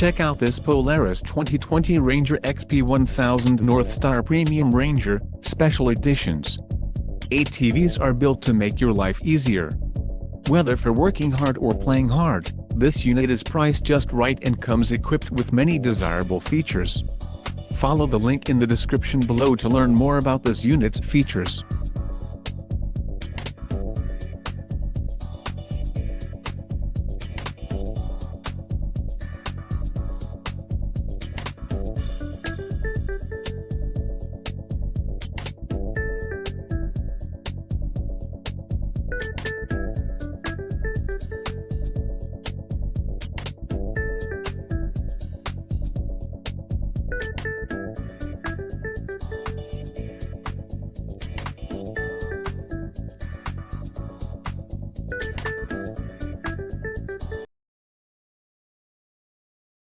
Check out this Polaris 2020 Ranger XP 1000 NorthStar Premium Ranger, Special Editions. ATVs are built to make your life easier. Whether for working hard or playing hard, this unit is priced just right and comes equipped with many desirable features. Follow the link in the description below to learn more about this unit's features.